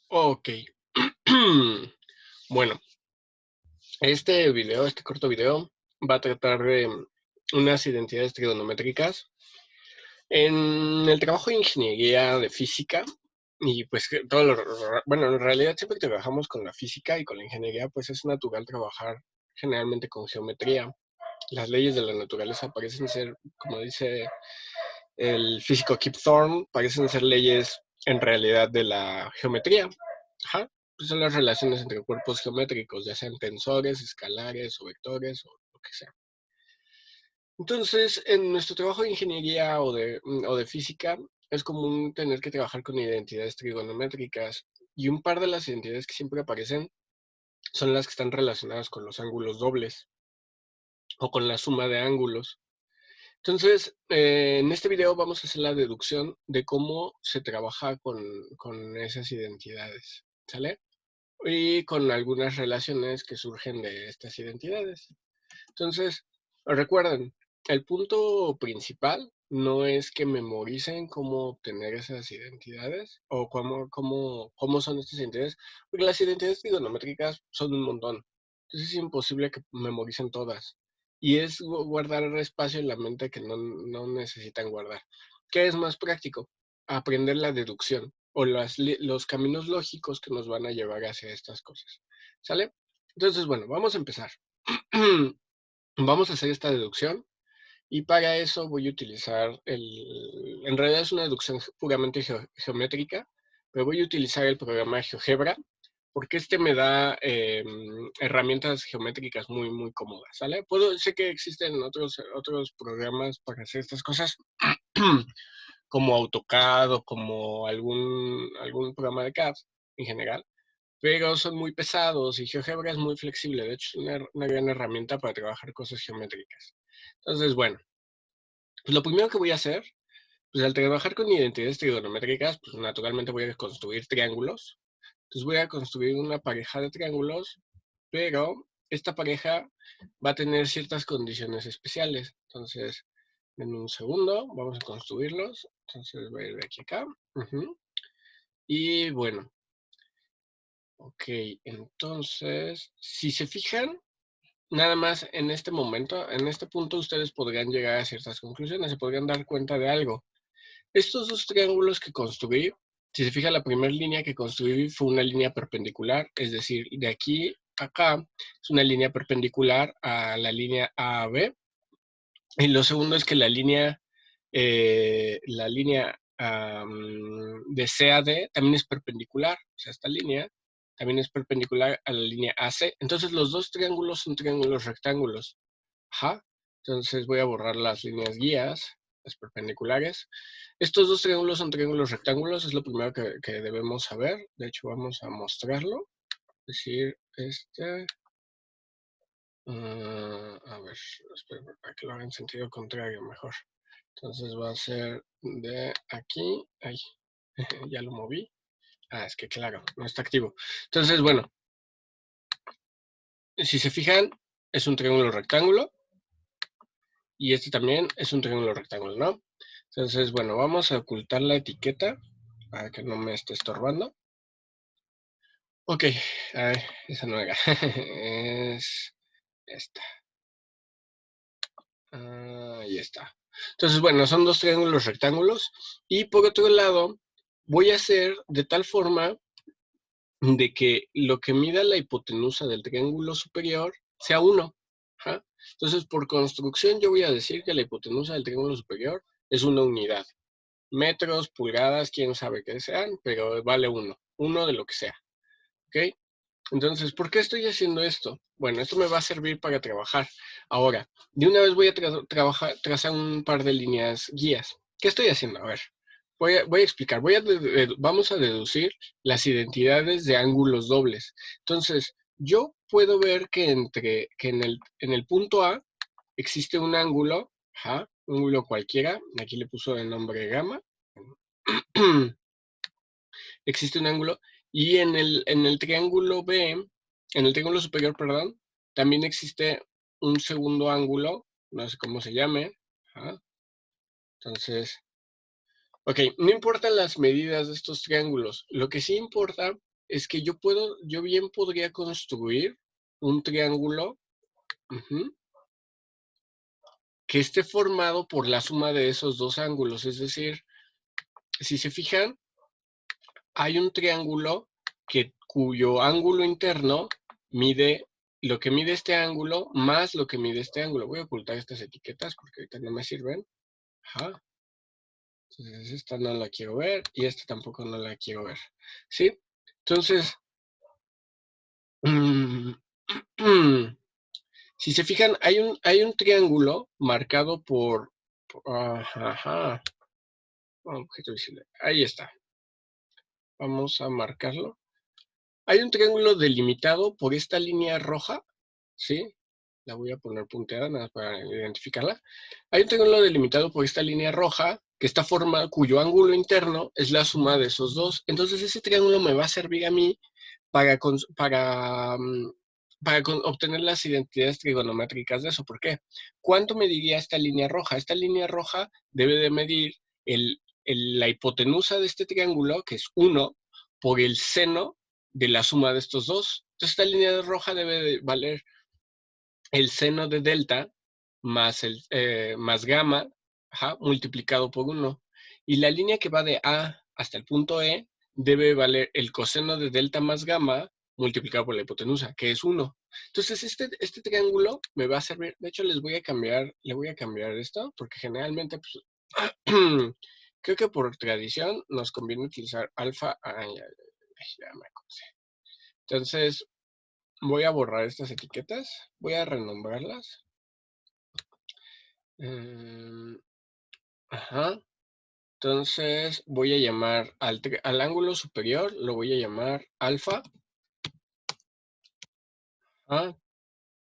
Ok. Bueno, este corto video, va a tratar de unas identidades trigonométricas. En el trabajo de ingeniería de física, y pues que bueno, en realidad siempre que trabajamos con la física y con la ingeniería, pues es natural trabajar generalmente con geometría. Las leyes de la naturaleza parecen ser, como dice el físico Kip Thorne, parecen ser leyes en realidad de la geometría. Ajá. Pues son las relaciones entre cuerpos geométricos, ya sean tensores, escalares o vectores o lo que sea. Entonces, en nuestro trabajo de ingeniería o de física, es común tener que trabajar con identidades trigonométricas. Y un par de las identidades que siempre aparecen son las que están relacionadas con los ángulos dobles o con la suma de ángulos. Entonces, en este video vamos a hacer la deducción de cómo se trabaja con esas identidades, ¿sale? Y con algunas relaciones que surgen de estas identidades. Entonces, recuerden, el punto principal no es que memoricen cómo obtener esas identidades o cómo son estas identidades, porque las identidades trigonométricas son un montón. Entonces es imposible que memoricen todas. Y es guardar espacio en la mente que no necesitan guardar. ¿Qué es más práctico? Aprender la deducción o los caminos lógicos que nos van a llevar hacia estas cosas. ¿Sale? Entonces, bueno, vamos a empezar. Vamos a hacer esta deducción y para eso voy a utilizar en realidad es una deducción puramente geométrica, pero voy a utilizar el programa GeoGebra porque este me da herramientas geométricas muy cómodas, ¿sale? Sé que existen otros programas para hacer estas cosas, como AutoCAD o como algún programa de CAD en general, pero son muy pesados y GeoGebra es muy flexible. De hecho, es una gran herramienta para trabajar cosas geométricas. Entonces, bueno, pues lo primero que voy a hacer, pues al trabajar con identidades trigonométricas, pues naturalmente voy a construir triángulos. Entonces voy a construir una pareja de triángulos, pero esta pareja va a tener ciertas condiciones especiales. Entonces, en un segundo, vamos a construirlos. Entonces voy a ir de aquí a acá. Y bueno, ok, entonces, si se fijan, nada más en este momento, en este punto, ustedes podrían llegar a ciertas conclusiones, se podrían dar cuenta de algo. Estos dos triángulos que construí, si se fija, la primera línea que construí fue una línea perpendicular, es decir, de aquí a acá es una línea perpendicular a la línea AB. Y lo segundo es que la línea de C a D también es perpendicular, o sea, esta línea también es perpendicular a la línea AC. Entonces los dos triángulos son triángulos rectángulos. Ajá. Entonces voy a borrar las líneas guías, las perpendiculares. Estos dos triángulos son triángulos rectángulos, es lo primero que debemos saber. De hecho, vamos a mostrarlo. Es decir, a ver, espera, para que lo haga en sentido contrario mejor. Entonces va a ser de aquí. Ay, ya lo moví. Ah, es que claro, no está activo. Entonces, bueno, si se fijan, es un triángulo rectángulo. Y este también es un triángulo rectángulo, ¿no? Entonces, bueno, vamos a ocultar la etiqueta para que no me esté estorbando. Ok, a ver, esa no era. Es esta. Ahí está. Entonces, bueno, son dos triángulos rectángulos. Y por otro lado, voy a hacer de tal forma de que lo que mida la hipotenusa del triángulo superior sea 1. Entonces, por construcción, yo voy a decir que la hipotenusa del triángulo superior es una unidad. Metros, pulgadas, quién sabe qué sean, pero vale 1. 1 de lo que sea. ¿Ok? Entonces, ¿por qué estoy haciendo esto? Bueno, esto me va a servir para trabajar. Ahora, de una vez voy a trazar un par de líneas guías. ¿Qué estoy haciendo? A ver, voy a explicar. Vamos a deducir las identidades de ángulos dobles. Entonces, yo puedo ver que en el punto A existe un ángulo, un ángulo cualquiera. Aquí le puso el nombre gamma. Existe un ángulo. Y en el triángulo B, en el triángulo superior, perdón, también existe un segundo ángulo, no sé cómo se llame. Entonces, ok, no importan las medidas de estos triángulos. Lo que sí importa es que yo bien podría construir un triángulo que esté formado por la suma de esos dos ángulos. Es decir, si se fijan, hay un triángulo cuyo ángulo interno mide lo que mide este ángulo más lo que mide este ángulo. Voy a ocultar estas etiquetas porque ahorita no me sirven. Ajá. Entonces esta no la quiero ver y esta tampoco no la quiero ver. ¿Sí? Entonces, si se fijan, hay un triángulo marcado por ajá, objeto visible. Ahí está. Vamos a marcarlo. Hay un triángulo delimitado por esta línea roja, ¿sí? La voy a poner punteada nada más para identificarla. Hay un triángulo delimitado por esta línea roja que está formado, cuyo ángulo interno es la suma de esos dos. Entonces ese triángulo me va a servir a mí para obtener las identidades trigonométricas de eso. ¿Por qué? ¿Cuánto mediría esta línea roja? Esta línea roja debe de medir la hipotenusa de este triángulo, que es 1, por el seno de la suma de estos dos. Entonces esta línea roja debe de valer el seno de delta más gamma, multiplicado por 1. Y la línea que va de A hasta el punto E debe valer el coseno de delta más gamma multiplicado por la hipotenusa, que es 1. Entonces, este triángulo me va a servir. De hecho, le voy a cambiar esto, porque generalmente, pues, creo que por tradición nos conviene utilizar alfa. Ya me acordé. Entonces, voy a borrar estas etiquetas, voy a renombrarlas. Ajá. Entonces voy a llamar al ángulo superior, lo voy a llamar alfa.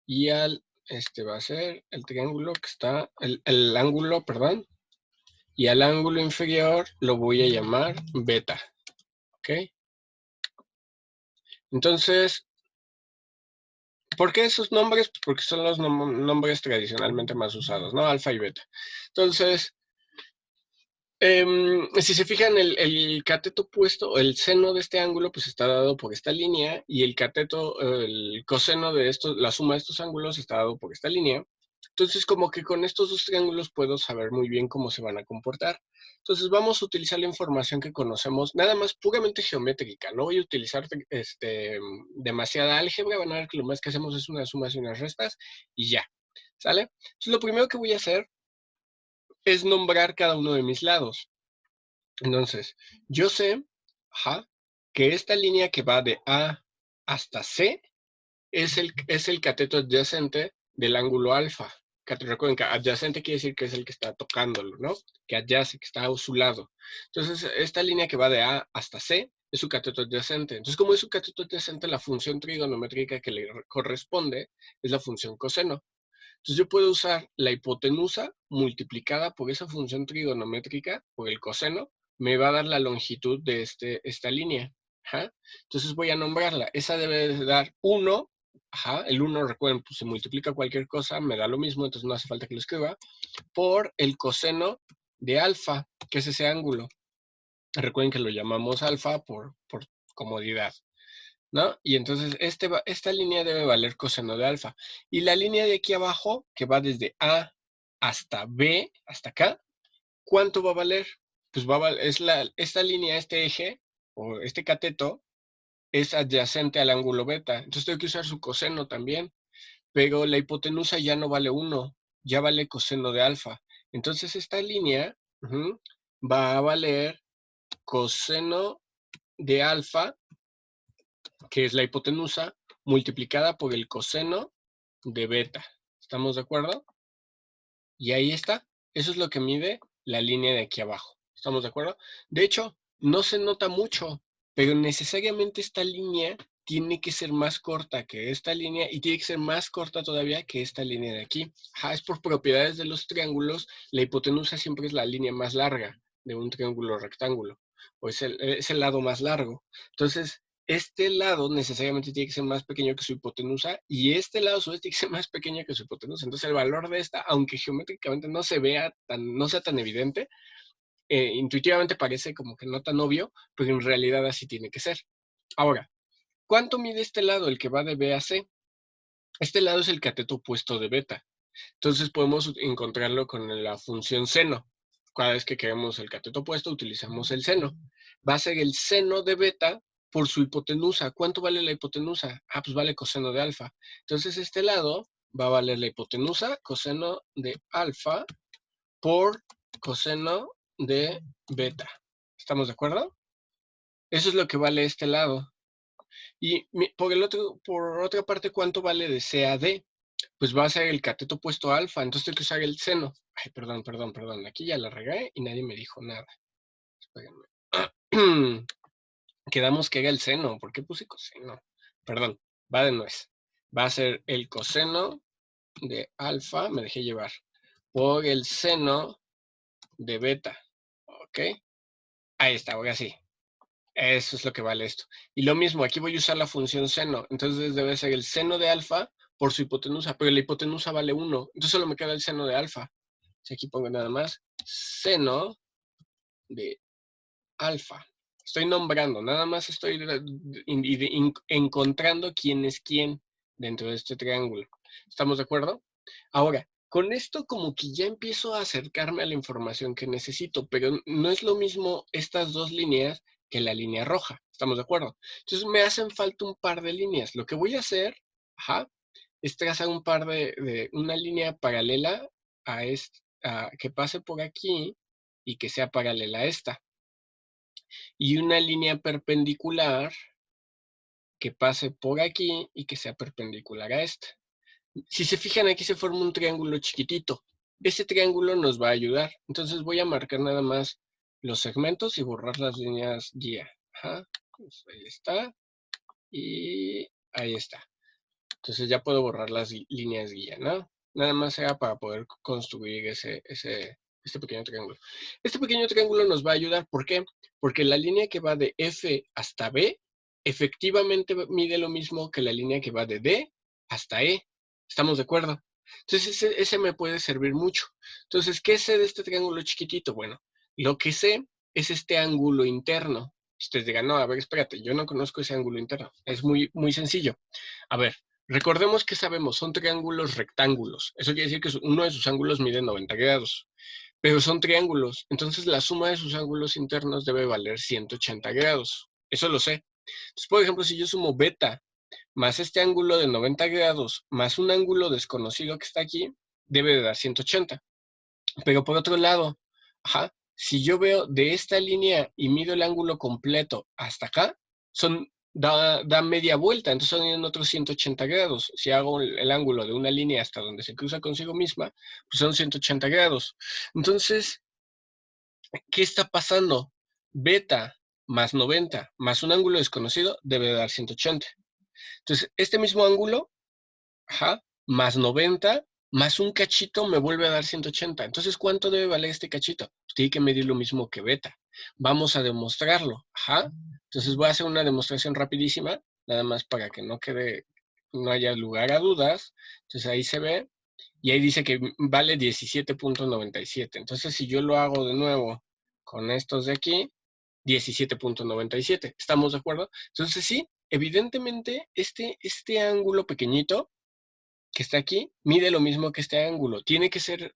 Y este va a ser el triángulo que está, el ángulo, perdón. Y al ángulo inferior lo voy a llamar beta. ¿Ok? Entonces, ¿por qué esos nombres? Porque son los nombres tradicionalmente más usados, ¿no? Alfa y beta. Entonces, si se fijan, el cateto puesto, el seno de este ángulo, pues está dado por esta línea, y el coseno de estos, la suma de estos ángulos está dado por esta línea. Entonces, como que con estos dos triángulos puedo saber muy bien cómo se van a comportar. Entonces, vamos a utilizar la información que conocemos, nada más puramente geométrica. No voy a utilizar demasiada álgebra, van a ver que lo más que hacemos es unas sumas y unas restas, y ya, ¿sale? Entonces, lo primero que voy a hacer es nombrar cada uno de mis lados. Entonces, yo sé que esta línea que va de A hasta C es el cateto adyacente del ángulo alfa. Recuerden que adyacente quiere decir que es el que está tocándolo, ¿no? Que adyace, que está a su lado. Entonces, esta línea que va de A hasta C es su cateto adyacente. Entonces, como es su cateto adyacente, la función trigonométrica que le corresponde es la función coseno. Entonces yo puedo usar la hipotenusa multiplicada por esa función trigonométrica, por el coseno, me va a dar la longitud de esta línea. Entonces voy a nombrarla. Esa debe de dar 1. El 1, recuerden, pues se multiplica cualquier cosa, me da lo mismo, entonces no hace falta que lo escriba, por el coseno de alfa, que es ese ángulo. Recuerden que lo llamamos alfa por comodidad, ¿no? Y entonces esta línea debe valer coseno de alfa. Y la línea de aquí abajo, que va desde A hasta B, hasta acá, ¿cuánto va a valer? Pues esta línea, este eje, o este cateto, es adyacente al ángulo beta. Entonces tengo que usar su coseno también. Pero la hipotenusa ya no vale 1, ya vale coseno de alfa. Entonces esta línea va a valer coseno de alfa, que es la hipotenusa, multiplicada por el coseno de beta. ¿Estamos de acuerdo? Y ahí está. Eso es lo que mide la línea de aquí abajo. ¿Estamos de acuerdo? De hecho, no se nota mucho, pero necesariamente esta línea tiene que ser más corta que esta línea y tiene que ser más corta todavía que esta línea de aquí. Es por propiedades de los triángulos, la hipotenusa siempre es la línea más larga de un triángulo rectángulo, o es el lado más largo. Entonces, este lado necesariamente tiene que ser más pequeño que su hipotenusa y este lado a su vez tiene que ser más pequeño que su hipotenusa. Entonces el valor de esta, aunque geométricamente no sea tan evidente, intuitivamente parece como que no tan obvio, pero en realidad así tiene que ser. Ahora, ¿Cuánto mide este lado, el que va de B a C? Este lado es el cateto opuesto de beta. Entonces podemos encontrarlo con la función seno. Cada vez que queremos el cateto opuesto, utilizamos el seno. Va a ser el seno de beta por su hipotenusa. ¿Cuánto vale la hipotenusa? Ah, pues vale coseno de alfa. Entonces este lado va a valer la hipotenusa, coseno de alfa, por coseno de beta. ¿Estamos de acuerdo? Eso es lo que vale este lado. Y por otra parte, ¿cuánto vale de C a D? Pues va a ser el cateto opuesto a alfa, entonces tengo que usar el seno. Ay, perdón. Aquí ya la regué y nadie me dijo nada. Espérenme. Quedamos que era el seno. ¿Por qué puse coseno? Perdón, va de nuez. Va a ser el coseno de alfa, me dejé llevar, por el seno de beta. ¿Ok? Ahí está, ahora sí. Eso es lo que vale esto. Y lo mismo, aquí voy a usar la función seno. Entonces debe ser el seno de alfa por su hipotenusa, pero la hipotenusa vale 1. Entonces solo me queda el seno de alfa. Si aquí pongo nada más seno de alfa. Estoy nombrando, nada más estoy encontrando quién es quién dentro de este triángulo. ¿Estamos de acuerdo? Ahora, con esto como que ya empiezo a acercarme a la información que necesito, pero no es lo mismo estas dos líneas que la línea roja. ¿Estamos de acuerdo? Entonces me hacen falta un par de líneas. Lo que voy a hacer, es trazar una línea paralela a que pase por aquí y que sea paralela a esta. Y una línea perpendicular que pase por aquí y que sea perpendicular a esta. Si se fijan, aquí se forma un triángulo chiquitito. Ese triángulo nos va a ayudar. Entonces voy a marcar nada más los segmentos y borrar las líneas guía. Pues ahí está. Y ahí está. Entonces ya puedo borrar las líneas guía, ¿no? Nada más sea para poder construir este pequeño triángulo. Este pequeño triángulo nos va a ayudar, ¿por qué? Porque la línea que va de F hasta B efectivamente mide lo mismo que la línea que va de D hasta E. ¿Estamos de acuerdo? Entonces ese me puede servir mucho. Entonces, ¿qué sé de este triángulo chiquitito? Bueno, lo que sé es este ángulo interno. Ustedes digan, no, a ver, espérate, yo no conozco ese ángulo interno. Es muy, muy sencillo. A ver, recordemos que sabemos, son triángulos rectángulos. Eso quiere decir que uno de sus ángulos mide 90 grados, pero son triángulos. Entonces la suma de sus ángulos internos debe valer 180 grados. Eso lo sé. Entonces, por ejemplo, si yo sumo beta más este ángulo de 90 grados más un ángulo desconocido que está aquí, debe de dar 180. Pero por otro lado, si yo veo de esta línea y mido el ángulo completo hasta acá, da media vuelta, entonces son en otros 180 grados. Si hago el ángulo de una línea hasta donde se cruza consigo misma, pues son 180 grados. Entonces, ¿qué está pasando? Beta más 90 más un ángulo desconocido debe dar 180. Entonces, este mismo ángulo, más 90, más un cachito me vuelve a dar 180. Entonces, ¿cuánto debe valer este cachito? Pues tiene que medir lo mismo que beta. Vamos a demostrarlo. Entonces voy a hacer una demostración rapidísima, nada más para que no haya lugar a dudas. Entonces ahí se ve, y ahí dice que vale 17.97. Entonces, si yo lo hago de nuevo con estos de aquí, 17.97. ¿Estamos de acuerdo? Entonces, sí, evidentemente, este ángulo pequeñito que está aquí mide lo mismo que este ángulo. Tiene que ser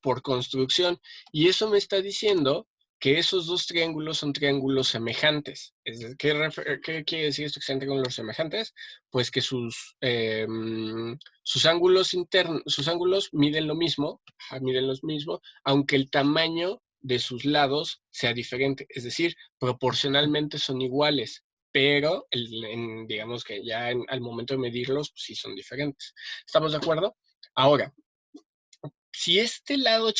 por construcción. Y eso me está diciendo que esos dos triángulos son triángulos semejantes. ¿Qué quiere decir esto que sean triángulos semejantes? Pues que sus ángulos miden lo mismo, aunque el tamaño de sus lados sea diferente. Es decir, proporcionalmente son iguales, pero digamos que ya al momento de medirlos, pues sí son diferentes. ¿Estamos de acuerdo? Ahora, si este ángulo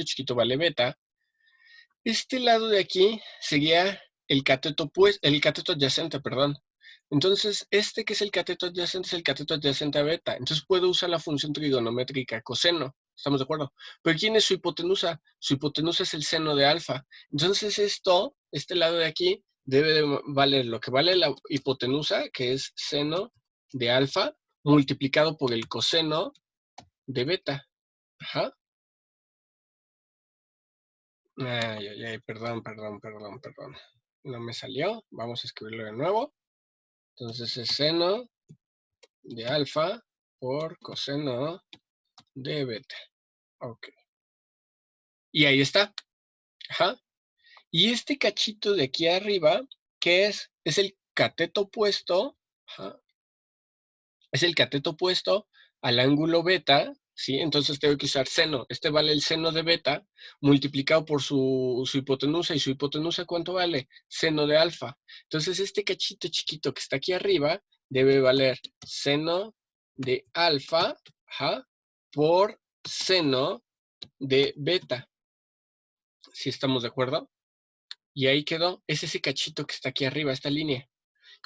chiquito vale beta, este lado de aquí sería el cateto adyacente, perdón. Entonces, este que es el cateto adyacente es el cateto adyacente a beta. Entonces puedo usar la función trigonométrica coseno. ¿Estamos de acuerdo? Pero ¿quién es su hipotenusa? Su hipotenusa es el seno de alfa. Entonces este lado de aquí, debe de valer lo que vale la hipotenusa, que es seno de alfa, multiplicado por el coseno de beta. Ajá. Ay, perdón. No me salió. Vamos a escribirlo de nuevo. Entonces es seno de alfa por coseno de beta. Ok. Y ahí está. Ajá. Y este cachito de aquí arriba, ¿qué es? Es el cateto opuesto. Ajá. Es el cateto opuesto al ángulo beta, ¿sí? Entonces tengo que usar seno. Este vale el seno de beta multiplicado por su hipotenusa. ¿Y su hipotenusa cuánto vale? Seno de alfa. Entonces este cachito chiquito que está aquí arriba debe valer seno de alfa, ajá, por seno de beta. ¿Sí estamos de acuerdo? Y ahí quedó. Es ese cachito que está aquí arriba, esta línea.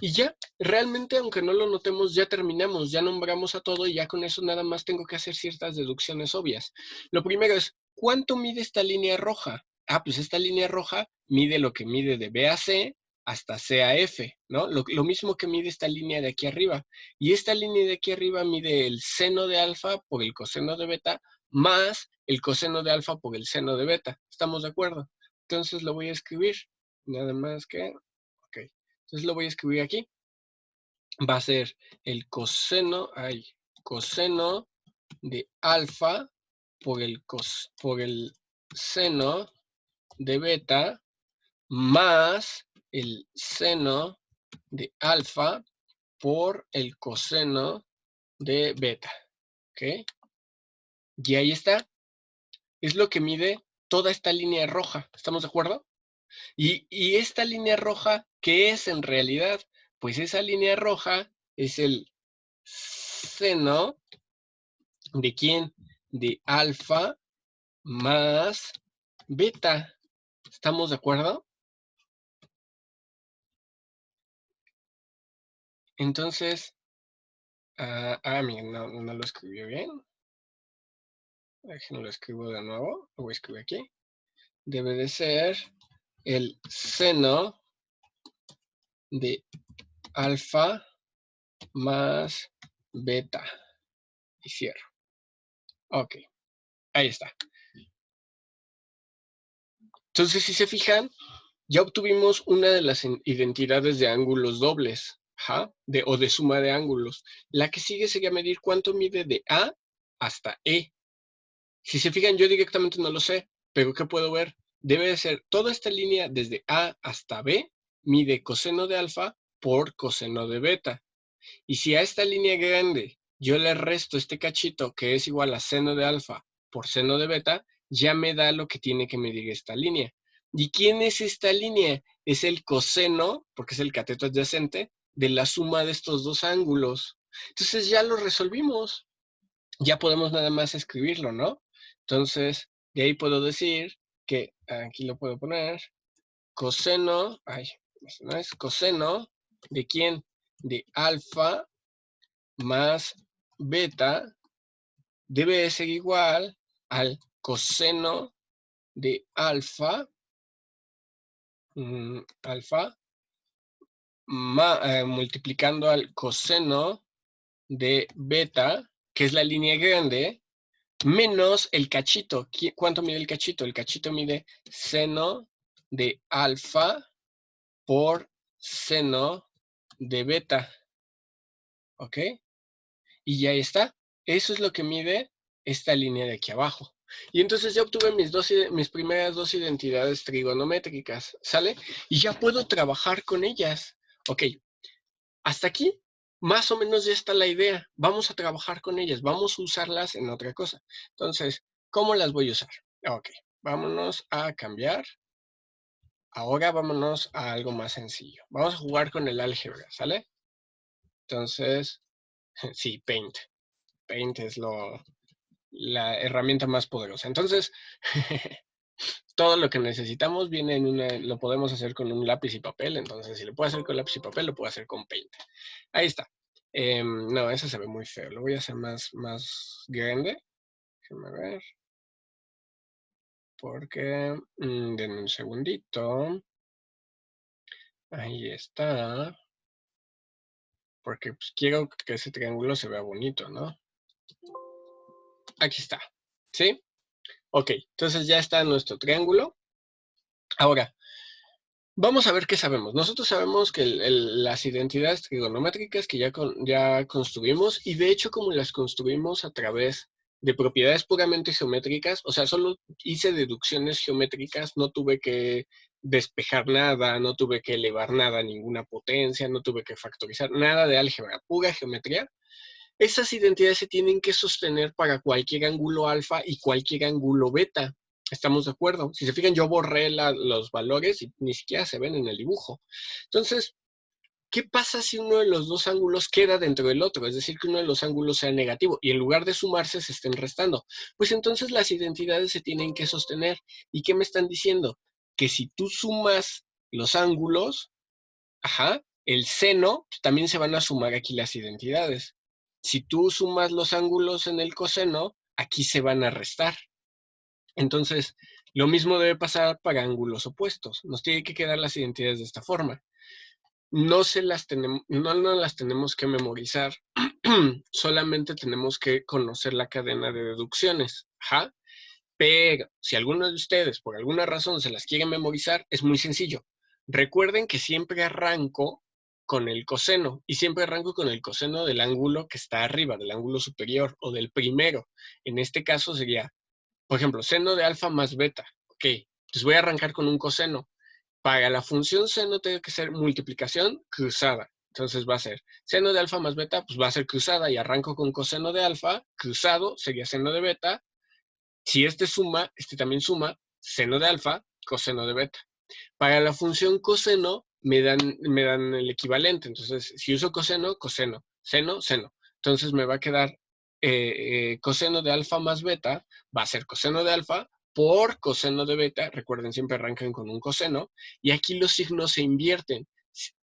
Y ya, realmente, aunque no lo notemos, ya terminamos, ya nombramos a todo y ya con eso nada más tengo que hacer ciertas deducciones obvias. Lo primero es, ¿cuánto mide esta línea roja? Ah, pues esta línea roja mide lo que mide de B a C hasta C a F, ¿no? Lo mismo que mide esta línea de aquí arriba. Y esta línea de aquí arriba mide el seno de alfa por el coseno de beta más el coseno de alfa por el seno de beta. ¿Estamos de acuerdo? Entonces lo voy a escribir. Nada más que, ok. Entonces lo voy a escribir aquí. Va a ser el coseno de alfa por el seno de beta más el seno de alfa por el coseno de beta. ¿Ok? Y ahí está. Es lo que mide toda esta línea roja. ¿Estamos de acuerdo? Y esta línea roja, ¿qué es en realidad? Pues esa línea roja es el seno de quién? De alfa más beta. ¿Estamos de acuerdo? Entonces, miren, no lo escribió bien. Déjenlo, lo escribo de nuevo. Lo voy a escribir aquí. Debe de ser el seno de alfa más beta. Y cierro. Ok, ahí está. Entonces, si se fijan, ya obtuvimos una de las identidades de ángulos dobles, ajá, o de suma de ángulos. La que sigue sería medir cuánto mide de A hasta E. Si se fijan, yo directamente no lo sé, pero ¿qué puedo ver? Debe de ser toda esta línea desde A hasta B, mide coseno de alfa por coseno de beta. Y si a esta línea grande yo le resto este cachito que es igual a seno de alfa por seno de beta, ya me da lo que tiene que medir esta línea. ¿Y quién es esta línea? Es el coseno, porque es el cateto adyacente, de la suma de estos dos ángulos. Entonces ya lo resolvimos. Ya podemos nada más escribirlo, ¿no? Entonces, de ahí puedo decir que, aquí lo puedo poner, coseno, no es coseno, ¿de quién? De alfa más beta debe de ser igual al coseno de alfa, multiplicando al coseno de beta, que es la línea grande, menos el cachito. ¿Cuánto mide el cachito? El cachito mide seno de alfa por seno de beta. ¿Ok? Y ya está. Eso es lo que mide esta línea de aquí abajo. Y entonces ya obtuve mis primeras dos identidades trigonométricas, ¿sale? Y ya puedo trabajar con ellas. Ok, hasta aquí más o menos ya está la idea. Vamos a trabajar con ellas, vamos a usarlas en otra cosa. Entonces, ¿cómo las voy a usar? Ok, vámonos a cambiar. Ahora vámonos a algo más sencillo. Vamos a jugar con el álgebra, ¿sale? Entonces, sí, Paint. Paint es la herramienta más poderosa. Entonces, todo lo que necesitamos viene lo podemos hacer con un lápiz y papel. Entonces, si lo puedo hacer con lápiz y papel, lo puedo hacer con Paint. Ahí está. No, eso se ve muy feo. Lo voy a hacer más grande. Déjenme ver. Porque, denme un segundito. Ahí está. Porque pues, quiero que ese triángulo se vea bonito, ¿no? Aquí está. ¿Sí? Ok, entonces ya está nuestro triángulo. Ahora, Vamos a ver qué sabemos. Nosotros sabemos que las identidades trigonométricas que ya construimos, y de hecho como las construimos a través de propiedades puramente geométricas, o sea, solo hice deducciones geométricas, no tuve que despejar nada, no tuve que elevar nada a ninguna potencia, no tuve que factorizar nada de álgebra, pura geometría. Esas identidades se tienen que sostener para cualquier ángulo alfa y cualquier ángulo beta. ¿Estamos de acuerdo? Si se fijan, yo borré los valores y ni siquiera se ven en el dibujo. Entonces, ¿qué pasa si uno de los dos ángulos queda dentro del otro? Es decir, que uno de los ángulos sea negativo y en lugar de sumarse se estén restando. Pues entonces las identidades se tienen que sostener. ¿Y qué me están diciendo? Que si tú sumas los ángulos, ajá, el seno, pues, también se van a sumar aquí las identidades. Si tú sumas los ángulos en el coseno, aquí se van a restar. Entonces, lo mismo debe pasar para ángulos opuestos. Nos tiene que quedar las identidades de esta forma. No las tenemos que memorizar, solamente tenemos que conocer la cadena de deducciones. Ajá. Pero si alguno de ustedes por alguna razón se las quiere memorizar, es muy sencillo. Recuerden que siempre arranco con el coseno y siempre arranco con el coseno del ángulo que está arriba, del ángulo superior o del primero. En este caso sería, por ejemplo, seno de alfa más beta. Ok, entonces voy a arrancar con un coseno. Para la función seno tiene que ser multiplicación cruzada. Entonces va a ser seno de alfa más beta, pues va a ser cruzada y arranco con coseno de alfa, cruzado sería seno de beta. Si este suma, este también suma, seno de alfa, coseno de beta. Para la función coseno me dan el equivalente. Entonces, si uso coseno, coseno, seno, seno. Entonces me va a quedar coseno de alfa más beta, va a ser coseno de alfa por coseno de beta. Recuerden, siempre arrancan con un coseno. Y aquí los signos se invierten.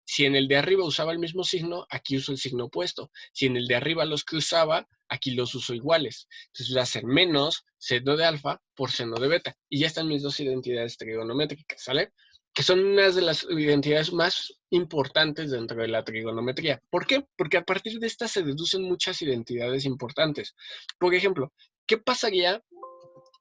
Si en el de arriba usaba el mismo signo, aquí uso el signo opuesto. Si en el de arriba los cruzaba, aquí los uso iguales. Entonces va a ser menos seno de alfa por seno de beta. Y ya están mis dos identidades trigonométricas, ¿sale? Que son unas de las identidades más importantes dentro de la trigonometría. ¿Por qué? Porque a partir de estas se deducen muchas identidades importantes. Por ejemplo, ¿qué pasaría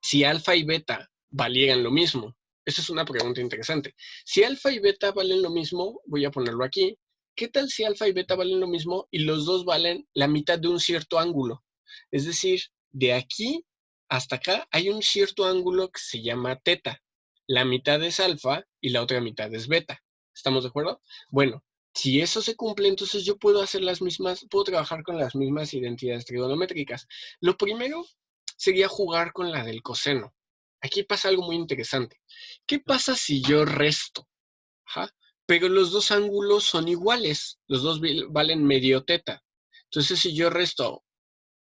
si alfa y beta valieran lo mismo? Esa es una pregunta interesante. Si alfa y beta valen lo mismo, voy a ponerlo aquí. ¿Qué tal si alfa y beta valen lo mismo y los dos valen la mitad de un cierto ángulo? Es decir, de aquí hasta acá hay un cierto ángulo que se llama teta. La mitad es alfa y la otra mitad es beta. ¿Estamos de acuerdo? Bueno, si eso se cumple, entonces yo puedo hacer las mismas, puedo trabajar con las mismas identidades trigonométricas. Lo primero sería jugar con la del coseno. Aquí pasa algo muy interesante. ¿Qué pasa si yo resto? Ajá. Pero los dos ángulos son iguales, los dos valen medio teta. Entonces, si yo resto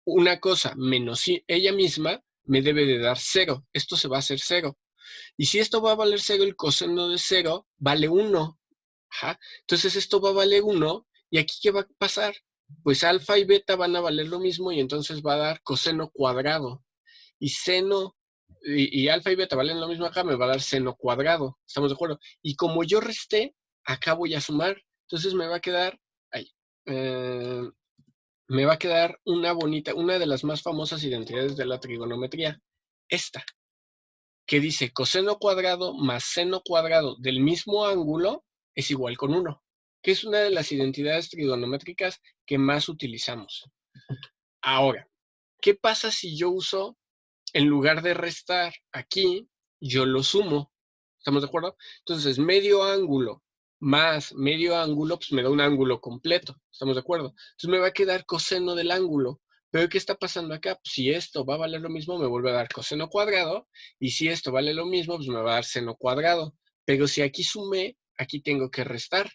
una cosa menos ella misma, me debe de dar cero. Esto se va a hacer cero. Y si esto va a valer cero, el coseno de cero vale 1. Ajá. Entonces esto va a valer 1. ¿Y aquí qué va a pasar? Pues alfa y beta van a valer lo mismo y entonces va a dar coseno cuadrado. Y seno y alfa y beta valen lo mismo acá, me va a dar seno cuadrado. ¿Estamos de acuerdo? Y como yo resté, acá voy a sumar. Entonces me va a quedar, ahí, eh, me va a quedar una de las más famosas identidades de la trigonometría. Esta, que dice coseno cuadrado más seno cuadrado del mismo ángulo es igual con 1, que es una de las identidades trigonométricas que más utilizamos. Ahora, ¿qué pasa si yo uso, en lugar de restar aquí, yo lo sumo? ¿Estamos de acuerdo? Entonces, medio ángulo más medio ángulo, pues me da un ángulo completo. ¿Estamos de acuerdo? Entonces me va a quedar coseno del ángulo. Pero ¿qué está pasando acá? Pues si esto va a valer lo mismo, me vuelve a dar coseno cuadrado. Y si esto vale lo mismo, pues me va a dar seno cuadrado. Pero si aquí sumé, aquí tengo que restar.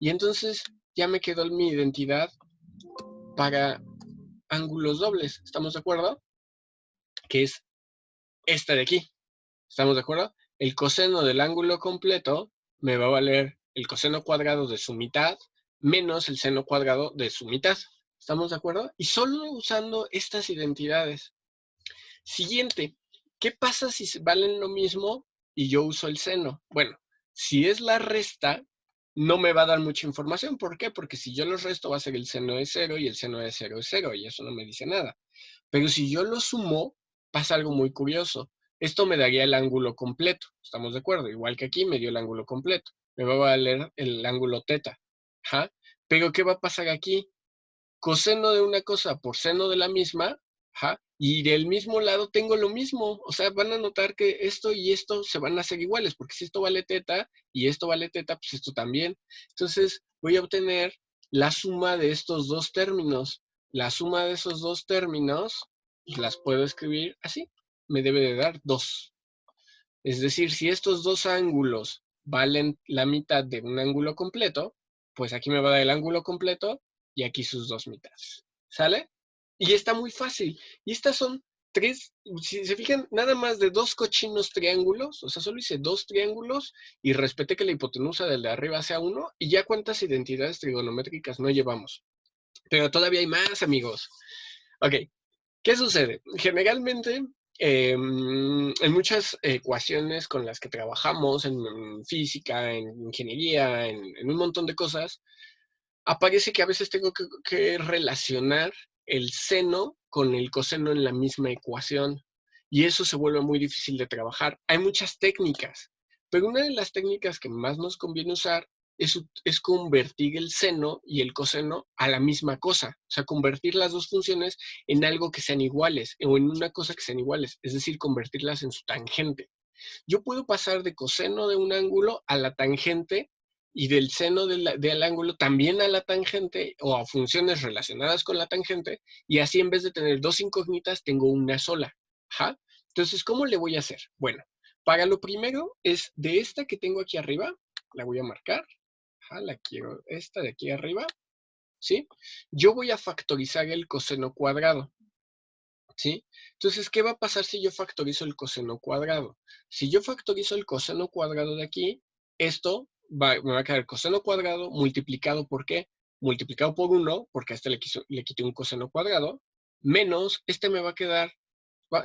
Y entonces ya me quedó mi identidad para ángulos dobles. ¿Estamos de acuerdo? Que es esta de aquí. ¿Estamos de acuerdo? El coseno del ángulo completo me va a valer el coseno cuadrado de su mitad menos el seno cuadrado de su mitad. ¿Estamos de acuerdo? Y solo usando estas identidades. Siguiente, ¿qué pasa si valen lo mismo y yo uso el seno? Bueno, si es la resta, no me va a dar mucha información. ¿Por qué? Porque si yo los resto va a ser el seno de 0 y el seno de 0 es 0 y eso no me dice nada. Pero si yo lo sumo, pasa algo muy curioso. Esto me daría el ángulo completo, ¿estamos de acuerdo? Igual que aquí me dio el ángulo completo. Me va a valer el ángulo teta. Ajá. Pero ¿qué va a pasar aquí? Coseno de una cosa por seno de la misma, ajá, y del mismo lado tengo lo mismo. O sea, van a notar que esto y esto se van a hacer iguales, porque si esto vale teta y esto vale teta, pues esto también. Entonces voy a obtener la suma de estos dos términos. La suma de esos dos términos, pues las puedo escribir así. Me debe de dar 2. Es decir, si estos dos ángulos valen la mitad de un ángulo completo, pues aquí me va a dar el ángulo completo y aquí sus dos mitades. ¿Sale? Y está muy fácil. Y estas son tres, si se fijan, nada más de dos cochinos triángulos, o sea, solo hice dos triángulos y respeté que la hipotenusa del de arriba sea 1 y ya cuántas identidades trigonométricas no llevamos. Pero todavía hay más, amigos. Ok, ¿qué sucede? Generalmente, en muchas ecuaciones con las que trabajamos, en física, en ingeniería, en un montón de cosas, aparece que a veces tengo que relacionar el seno con el coseno en la misma ecuación. Y eso se vuelve muy difícil de trabajar. Hay muchas técnicas, pero una de las técnicas que más nos conviene usar es convertir el seno y el coseno a la misma cosa. O sea, convertir las dos funciones en algo que sean iguales o en una cosa que sean iguales. Es decir, convertirlas en su tangente. Yo puedo pasar de coseno de un ángulo a la tangente y del seno del ángulo también a la tangente o a funciones relacionadas con la tangente, y así en vez de tener dos incógnitas tengo una sola. ¿Ja? Entonces, ¿cómo le voy a hacer? Bueno, para lo primero es de esta que tengo aquí arriba, la voy a marcar. ¿Ja? La quiero, esta de aquí arriba, ¿sí? Yo voy a factorizar el coseno cuadrado. ¿Sí? Entonces, ¿qué va a pasar si yo factorizo el coseno cuadrado? Si yo factorizo el coseno cuadrado de aquí, esto me va a quedar el coseno cuadrado multiplicado por ¿qué? Multiplicado por 1, porque a este le quité un coseno cuadrado, menos, este me va a quedar,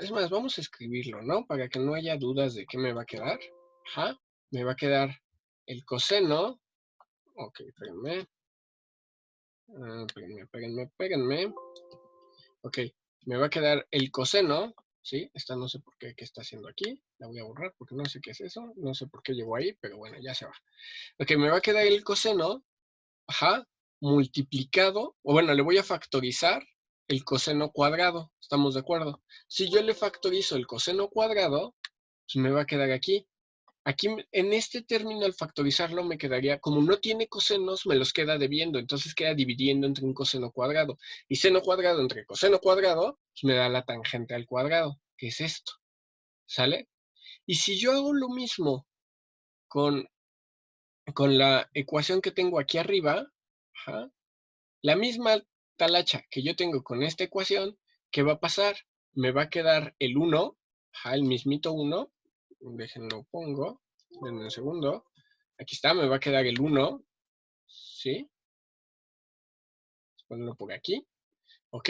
es más, vamos a escribirlo, ¿no? Para que no haya dudas de qué me va a quedar. Ajá, me va a quedar el coseno, ok, espérenme. Ok, me va a quedar el coseno, ¿sí? Esta no sé por qué está haciendo aquí. La voy a borrar porque no sé qué es eso. No sé por qué llegó ahí, pero bueno, ya se va. Ok, me va a quedar el coseno, ajá, multiplicado, o bueno, le voy a factorizar el coseno cuadrado. ¿Estamos de acuerdo? Si yo le factorizo el coseno cuadrado, pues me va a quedar aquí. Aquí en este término al factorizarlo me quedaría, como no tiene cosenos, me los queda debiendo, entonces queda dividiendo entre un coseno cuadrado. Y seno cuadrado entre coseno cuadrado, pues me da la tangente al cuadrado, que es esto, ¿sale? Y si yo hago lo mismo con, con la ecuación que tengo aquí arriba, ajá, la misma talacha que yo tengo con esta ecuación, ¿qué va a pasar? Me va a quedar el 1, ajá, el mismito 1, déjenlo pongo, denme un segundo. Aquí está, me va a quedar el 1, ¿sí? Ponlo por aquí, ¿ok?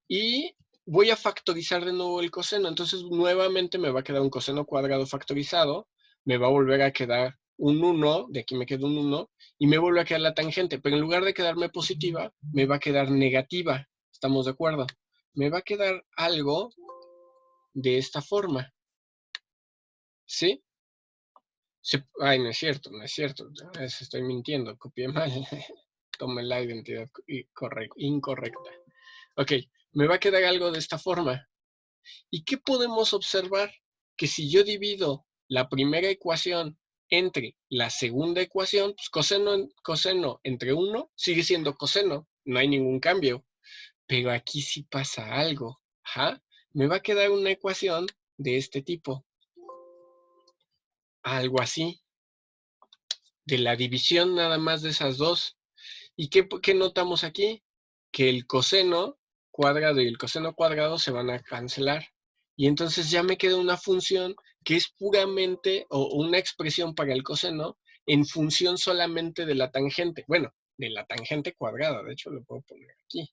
Y voy a factorizar de nuevo el coseno, entonces nuevamente me va a quedar un coseno cuadrado factorizado, me va a volver a quedar un 1, de aquí me queda un 1, y me vuelve a quedar la tangente, pero en lugar de quedarme positiva, me va a quedar negativa, ¿estamos de acuerdo? Me va a quedar algo de esta forma, ¿sí? Ay, no es cierto, estoy mintiendo, copié mal, tomé la identidad incorrecta. Ok, me va a quedar algo de esta forma. ¿Y qué podemos observar? Que si yo divido la primera ecuación entre la segunda ecuación, pues coseno entre 1 sigue siendo coseno, no hay ningún cambio. Pero aquí sí pasa algo. Ajá, me va a quedar una ecuación de este tipo. Algo así. De la división nada más de esas dos. ¿Y qué notamos aquí? Que el coseno cuadrado y el coseno cuadrado se van a cancelar. Y entonces ya me queda una función que es puramente, o una expresión para el coseno, en función solamente de la tangente. Bueno, de la tangente cuadrada. De hecho, lo puedo poner aquí.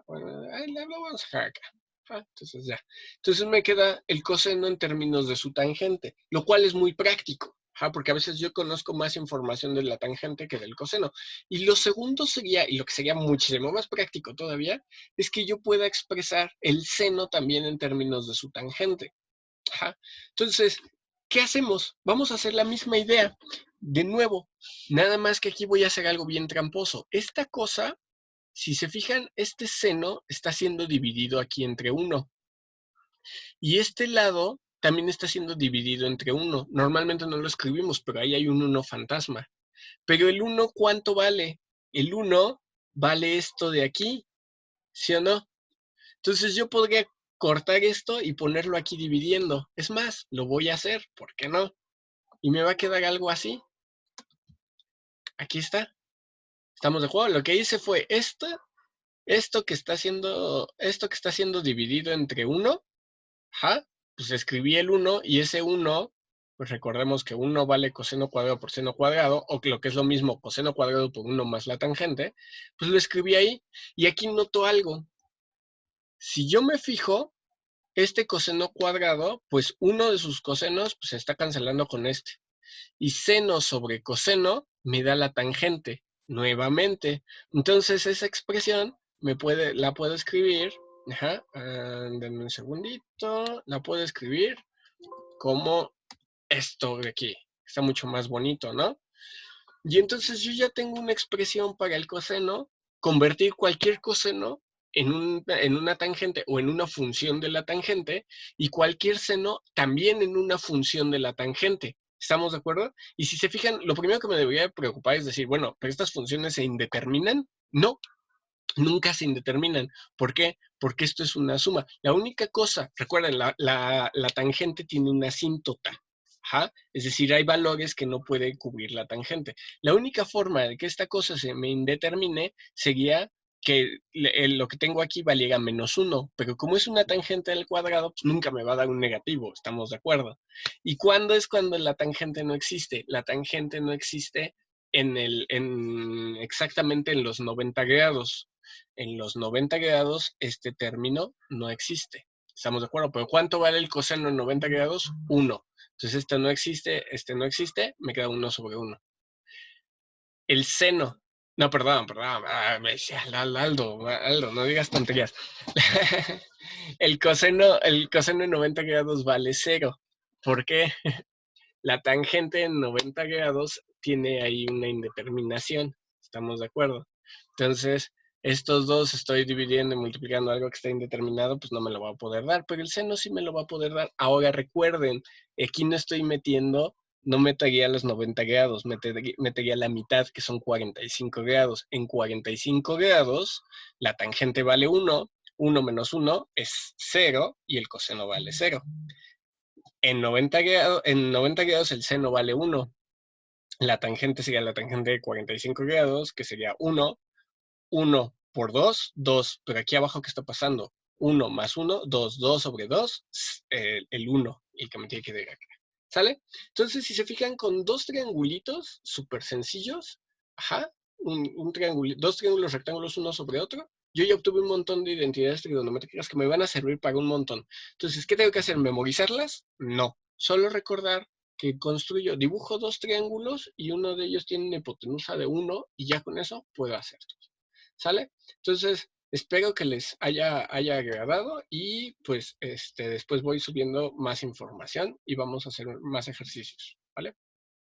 Bueno, ahí lo vamos a dejar acá. Entonces ya. Entonces me queda el coseno en términos de su tangente, lo cual es muy práctico. Porque a veces yo conozco más información de la tangente que del coseno. Y lo segundo sería, y lo que sería muchísimo más práctico todavía, es que yo pueda expresar el seno también en términos de su tangente. Ajá. Entonces, ¿qué hacemos? Vamos a hacer la misma idea. De nuevo, nada más que aquí voy a hacer algo bien tramposo. Esta cosa, si se fijan, este seno está siendo dividido aquí entre 1. Y este lado también está siendo dividido entre 1. Normalmente no lo escribimos, pero ahí hay un 1 fantasma. Pero el 1, ¿cuánto vale? El 1 vale esto de aquí, ¿sí o no? Entonces yo podría cortar esto y ponerlo aquí dividiendo. Es más, lo voy a hacer, ¿por qué no? Y me va a quedar algo así. Aquí está. ¿Estamos de acuerdo? Lo que hice fue esto que está siendo dividido entre 1, ajá, pues escribí el 1 y ese 1, pues recordemos que 1 vale coseno cuadrado por seno cuadrado, o que lo que es lo mismo, coseno cuadrado por 1 más la tangente, pues lo escribí ahí. Y aquí noto algo. Si yo me fijo, este coseno cuadrado, pues uno de sus cosenos pues, se está cancelando con este. Y seno sobre coseno me da la tangente nuevamente. Entonces esa expresión la puedo escribir, denme un segundito, la puedo escribir como esto de aquí. Está mucho más bonito, ¿no? Y entonces yo ya tengo una expresión para el coseno, convertir cualquier coseno en una tangente o en una función de la tangente y cualquier seno también en una función de la tangente. ¿Estamos de acuerdo? Y si se fijan, lo primero que me debería preocupar es decir, bueno, ¿pero estas funciones se indeterminan? No, nunca se indeterminan. ¿Por qué? Porque esto es una suma. La única cosa, recuerden, la tangente tiene una asíntota. Ajá. Es decir, hay valores que no puede cubrir la tangente. La única forma de que esta cosa se me indetermine sería que lo que tengo aquí valiera -1, pero como es una tangente del cuadrado, pues nunca me va a dar un negativo, ¿estamos de acuerdo? ¿Y cuándo es cuando la tangente no existe? La tangente no existe exactamente en los 90 grados. En los 90 grados este término no existe. ¿Estamos de acuerdo? Pero ¿cuánto vale el coseno en 90 grados? 1. Entonces este no existe, me queda 1 sobre 1. El seno. No, perdón. Me decía Aldo, no digas tonterías. El coseno en 90 grados vale 0. ¿Por qué? La tangente en 90 grados tiene ahí una indeterminación. ¿Estamos de acuerdo? Entonces, estos dos estoy dividiendo y multiplicando algo que está indeterminado, pues no me lo va a poder dar, pero el seno sí me lo va a poder dar. Ahora recuerden, aquí no estoy metiendo, no metería los 90 grados, metería la mitad, que son 45 grados. En 45 grados, la tangente vale 1, 1 menos 1 es 0 y el coseno vale 0. En 90 grados el seno vale 1. La tangente sería la tangente de 45 grados, que sería 1. 1 por 2, 2. Pero aquí abajo, ¿qué está pasando? 1 más 1, 2. 2 sobre 2, el 1, el que me tiene que dar acá. ¿Sale? Entonces, si se fijan, con dos triangulitos súper sencillos, ajá, dos triángulos rectángulos uno sobre otro, yo ya obtuve un montón de identidades trigonométricas que me van a servir para un montón. Entonces, ¿qué tengo que hacer? ¿Memorizarlas? No. Solo recordar que dibujo dos triángulos y uno de ellos tiene una hipotenusa de 1 y ya con eso puedo hacer todo. ¿Sale? Entonces, espero que les haya agradado y pues después voy subiendo más información y vamos a hacer más ejercicios, ¿vale?